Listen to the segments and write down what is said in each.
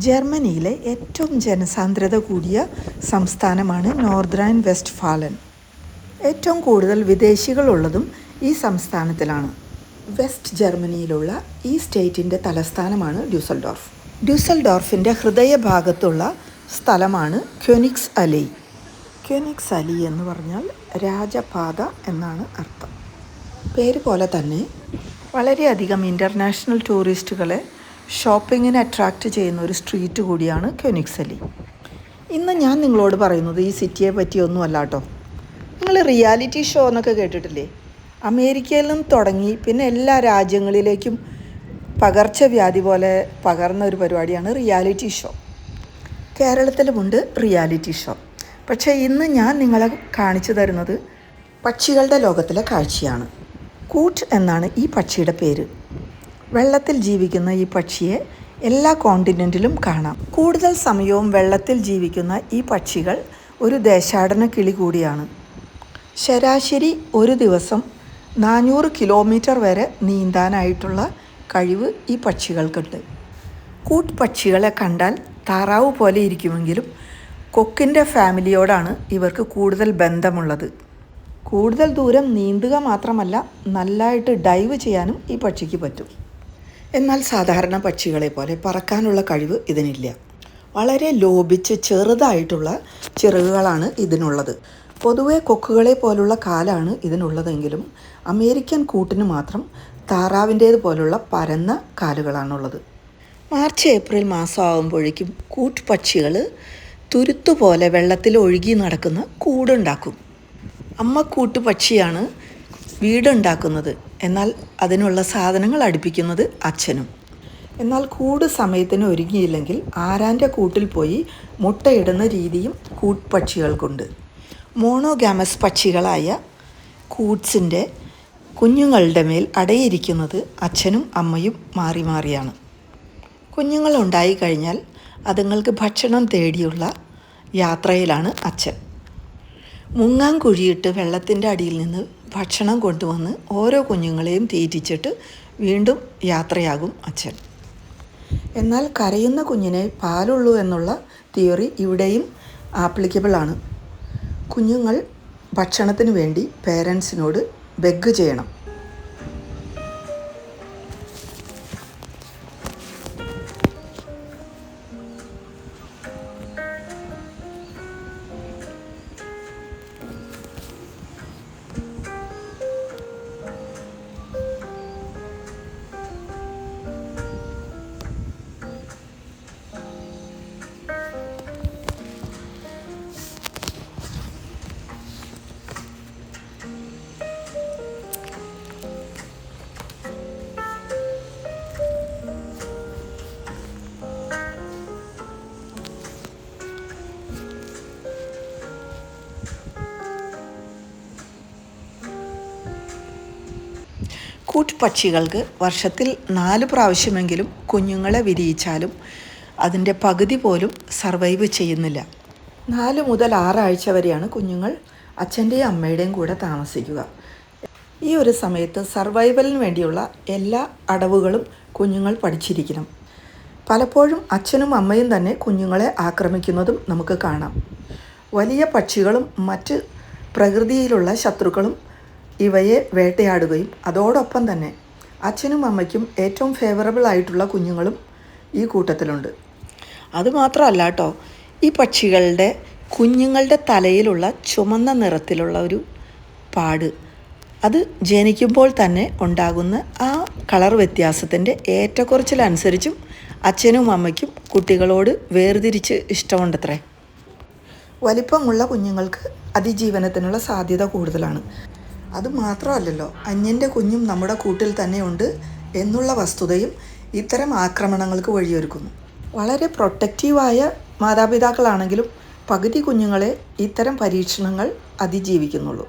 ജർമ്മനിയിലെ ഏറ്റവും ജനസാന്ദ്രത കൂടിയ സംസ്ഥാനമാണ് നോർത്ത് റൈൻ വെസ്റ്റ്ഫാലൻ. ഏറ്റവും കൂടുതൽ വിദേശികളുള്ളതും ഈ സംസ്ഥാനത്തിലാണ്. വെസ്റ്റ് ജർമ്മനിയിലുള്ള ഈ സ്റ്റേറ്റിൻ്റെ തലസ്ഥാനമാണ് ഡ്യൂസൽഡോർഫ്. ഡ്യൂസൽഡോർഫിൻ്റെ ഹൃദയഭാഗത്തുള്ള സ്ഥലമാണ് ക്യൊനിഗ്സ് അലി. ക്യൊനിഗ്സ് അലി എന്ന് പറഞ്ഞാൽ രാജപാത എന്നാണ് അർത്ഥം. പേര് പോലെ തന്നെ വളരെയധികം ഇൻ്റർനാഷണൽ ടൂറിസ്റ്റുകളെ ഷോപ്പിങ്ങിന് അട്രാക്റ്റ് ചെയ്യുന്ന ഒരു സ്ട്രീറ്റ് കൂടിയാണ് ക്യൊനിഗ്സ് അലി. ഇന്ന് ഞാൻ നിങ്ങളോട് പറയുന്നത് ഈ സിറ്റിയെ പറ്റിയൊന്നും അല്ല കേട്ടോ. നിങ്ങൾ റിയാലിറ്റി ഷോ എന്നൊക്കെ കേട്ടിട്ടില്ലേ? അമേരിക്കയിൽ നിന്നും തുടങ്ങി പിന്നെ എല്ലാ രാജ്യങ്ങളിലേക്കും പകർച്ചവ്യാധി പോലെ പകർന്ന ഒരു പരിപാടിയാണ് റിയാലിറ്റി ഷോ. കേരളത്തിലുമുണ്ട് റിയാലിറ്റി ഷോ. പക്ഷേ ഇന്ന് ഞാൻ നിങ്ങളെ കാണിച്ചു തരുന്നത് പക്ഷികളുടെ ലോകത്തിലെ കാഴ്ചയാണ്. കൂട്ട് എന്നാണ് ഈ പക്ഷിയുടെ പേര്. വെള്ളത്തിൽ ജീവിക്കുന്ന ഈ പക്ഷിയെ എല്ലാ കോണ്ടിനെൻറ്റിലും കാണാം. കൂടുതൽ സമയവും വെള്ളത്തിൽ ജീവിക്കുന്ന ഈ പക്ഷികൾ ഒരു ദേശാടന കിളി കൂടിയാണ്. ശരാശരി ഒരു ദിവസം 400 കിലോമീറ്റർ വരെ നീന്താനായിട്ടുള്ള കഴിവ് ഈ പക്ഷികൾക്കുണ്ട്. കൂട്ട് പക്ഷികളെ കണ്ടാൽ താറാവ് പോലെ ഇരിക്കുമെങ്കിലും കൊക്കിൻ്റെ ഫാമിലിയോടാണ് ഇവർക്ക് കൂടുതൽ ബന്ധമുള്ളത്. കൂടുതൽ ദൂരം നീന്തുക മാത്രമല്ല, നല്ലതായിട്ട് ഡൈവ് ചെയ്യാനും ഈ പക്ഷിക്ക് പറ്റും. എന്നാൽ സാധാരണ പക്ഷികളെ പോലെ പറക്കാനുള്ള കഴിവ് ഇതിനില്ല. വളരെ ലോപിച്ച് ചെറുതായിട്ടുള്ള ചിറകുകളാണ് ഇതിനുള്ളത്. പൊതുവെ കൊക്കുകളെ പോലുള്ള കാലാണ് ഇതിനുള്ളതെങ്കിലും അമേരിക്കൻ കൂട്ടിന് മാത്രം താറാവിൻ്റേത് പോലുള്ള പരന്ന കാലുകളാണുള്ളത്. മാർച്ച് ഏപ്രിൽ മാസമാകുമ്പോഴേക്കും കൂട്ട് പക്ഷികൾ തുരുത്തുപോലെ വെള്ളത്തിൽ ഒഴുകി നടക്കുന്ന കൂടുണ്ടാക്കും. അമ്മക്കൂട്ട് പക്ഷിയാണ് വീടുണ്ടാക്കുന്നത്. എന്നാൽ അതിനുള്ള സാധനങ്ങൾ അടുപ്പിക്കുന്നത് അച്ഛനും. എന്നാൽ കൂട് സമയത്തിന് ഒരുങ്ങിയില്ലെങ്കിൽ ആരാൻ്റെ കൂട്ടിൽ പോയി മുട്ടയിടുന്ന രീതിയും കൂട്ട്പക്ഷികൾക്കുണ്ട്. മോണോഗാമസ് പക്ഷികളായ കൂട്ട്സിൻ്റെ കുഞ്ഞുങ്ങളുടെ മേൽ അടയിരിക്കുന്നത് അച്ഛനും അമ്മയും മാറി മാറിയാണ്. കുഞ്ഞുങ്ങൾ ഉണ്ടായിക്കഴിഞ്ഞാൽ അതുങ്ങൾക്ക് ഭക്ഷണം തേടിയുള്ള യാത്രയിലാണ് അച്ഛൻ. മുങ്ങാൻ കുഴിയിട്ട് വെള്ളത്തിൻ്റെ അടിയിൽ നിന്ന് ഭക്ഷണം കൊണ്ടുവന്ന് ഓരോ കുഞ്ഞുങ്ങളെയും തീറ്റിച്ചിട്ട് വീണ്ടും യാത്രയാകും അച്ഛൻ. എന്നാൽ കരയുന്ന കുഞ്ഞിനെ പാലുള്ളൂ എന്നുള്ള തിയറി ഇവിടെയും ആപ്ലിക്കബിൾ ആണ്. കുഞ്ഞുങ്ങൾ ഭക്ഷണത്തിന് വേണ്ടി പേരൻസിനോട് ബെഗ് ചെയ്യണം. കൂട്ട്പക്ഷികൾക്ക് വർഷത്തിൽ 4 പ്രാവശ്യമെങ്കിലും കുഞ്ഞുങ്ങളെ വിരിയിച്ചാലും അതിൻ്റെ പകുതി പോലും സർവൈവ് ചെയ്യുന്നില്ല. 4 മുതൽ 6 ആഴ്ച വരെയാണ് കുഞ്ഞുങ്ങൾ അച്ഛൻ്റെയും അമ്മയുടെയും കൂടെ താമസിക്കുക. ഈ ഒരു സമയത്ത് സർവൈവലിന് വേണ്ടിയുള്ള എല്ലാ അടവുകളും കുഞ്ഞുങ്ങൾ പഠിച്ചിരിക്കണം. പലപ്പോഴും അച്ഛനും അമ്മയും തന്നെ കുഞ്ഞുങ്ങളെ ആക്രമിക്കുന്നതും നമുക്ക് കാണാം. വലിയ പക്ഷികളും മറ്റ് പ്രകൃതിയിലുള്ള ശത്രുക്കളും ഇവയെ വേട്ടയാടുകയും അതോടൊപ്പം തന്നെ അച്ഛനും അമ്മയ്ക്കും ഏറ്റവും ഫേവറബിൾ ആയിട്ടുള്ള കുഞ്ഞുങ്ങളും ഈ കൂട്ടത്തിലുണ്ട്. അതുമാത്രമല്ല കേട്ടോ, ഈ പക്ഷികളുടെ കുഞ്ഞുങ്ങളുടെ തലയിലുള്ള ചുമന്ന നിറത്തിലുള്ള ഒരു പാട്, അത് ജനിക്കുമ്പോൾ തന്നെ ഉണ്ടാകുന്ന ആ കളർ വ്യത്യാസത്തിൻ്റെ ഏറ്റക്കുറച്ചിലനുസരിച്ചും അച്ഛനും അമ്മയ്ക്കും കുട്ടികളോട് വേർതിരിച്ച് ഇഷ്ടമുണ്ടത്രേ. വലിപ്പമുള്ള കുഞ്ഞുങ്ങൾക്ക് അതിജീവനത്തിനുള്ള സാധ്യത കൂടുതലാണ്. അതുമാത്രമല്ലല്ലോ, അന്യൻ്റെ കുഞ്ഞും നമ്മുടെ കൂട്ടിൽ തന്നെയുണ്ട് എന്നുള്ള വസ്തുതയും ഇത്തരം ആക്രമണങ്ങൾക്ക് വഴിയൊരുക്കുന്നു. വളരെ പ്രൊട്ടക്റ്റീവായ മാതാപിതാക്കളാണെങ്കിലും പകുതി കുഞ്ഞുങ്ങളെ ഇത്തരം പരീക്ഷണങ്ങൾ അതിജീവിക്കുന്നുള്ളൂ.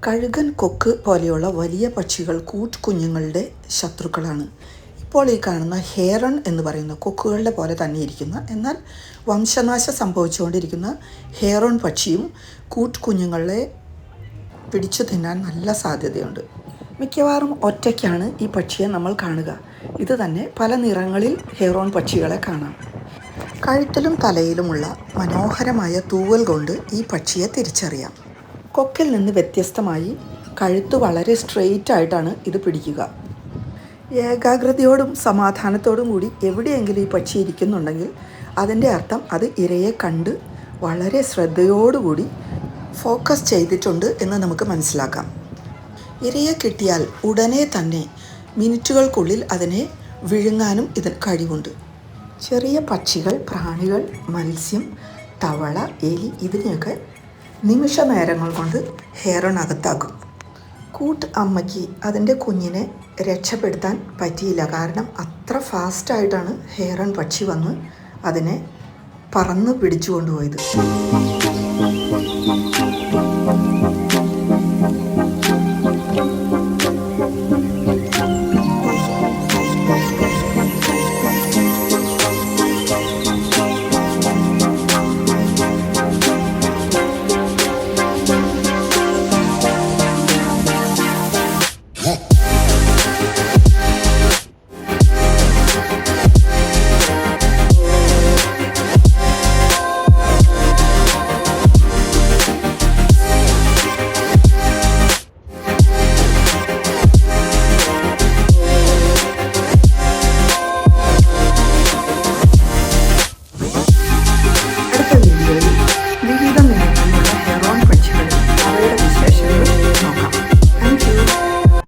കഴുകൻ, കൊക്ക് പോലെയുള്ള വലിയ പക്ഷികൾ കുഞ്ഞുങ്ങളുടെ ശത്രുക്കളാണ്. ഇപ്പോൾ ഈ കാണുന്ന ഹെറൺ എന്ന് പറയുന്ന കൊക്കുകളുടെ പോലെ തന്നെ ഇരിക്കുന്ന, എന്നാൽ വംശനാശം സംഭവിച്ചുകൊണ്ടിരിക്കുന്ന ഹെറോൺ പക്ഷിയും കുഞ്ഞുങ്ങളെ പിടിച്ചു തിന്നാൻ നല്ല സാധ്യതയുണ്ട്. മിക്കവാറും ഒറ്റയ്ക്കാണ് ഈ പക്ഷിയെ നമ്മൾ കാണുക. ഇത് തന്നെ പല നിറങ്ങളിൽ ഹെറോൺ പക്ഷികളെ കാണാം. കഴുത്തിലും തലയിലുമുള്ള മനോഹരമായ തൂവൽ കൊണ്ട് ഈ പക്ഷിയെ തിരിച്ചറിയാം. കൊക്കിൽ നിന്ന് വ്യത്യസ്തമായി കഴുത്ത് വളരെ സ്ട്രെയിറ്റ് ആയിട്ടാണ് ഇത് പിടിക്കുക. ഏകാഗ്രതയോടും സമാധാനത്തോടും കൂടി എവിടെയെങ്കിലും ഈ പക്ഷി ഇരിക്കുന്നുണ്ടെങ്കിൽ അതിൻ്റെ അർത്ഥം അത് ഇരയെ കണ്ട് വളരെ ശ്രദ്ധയോടുകൂടി ഫോക്കസ് ചെയ്തിട്ടുണ്ട് എന്ന് നമുക്ക് മനസ്സിലാക്കാം. ഇരയെ കിട്ടിയാൽ ഉടനെ തന്നെ മിനിറ്റുകൾക്കുള്ളിൽ അതിനെ വിഴുങ്ങാനും ഇതിന് കഴിവുണ്ട്. ചെറിയ പക്ഷികൾ, പ്രാണികൾ, മത്സ്യം, തവള, എലി ഇതിനെയൊക്കെ നിമിഷ നേരങ്ങൾ കൊണ്ട് ഹെറോൺ അകത്താക്കും. അമ്മയ്ക്ക് അതിൻ്റെ കുഞ്ഞിനെ രക്ഷപ്പെടുത്താൻ പറ്റിയില്ല. കാരണം അത്ര ഫാസ്റ്റായിട്ടാണ് ഹെറോൺ പക്ഷി വന്ന് അതിനെ പറന്ന് പിടിച്ചു കൊണ്ടുപോയത്.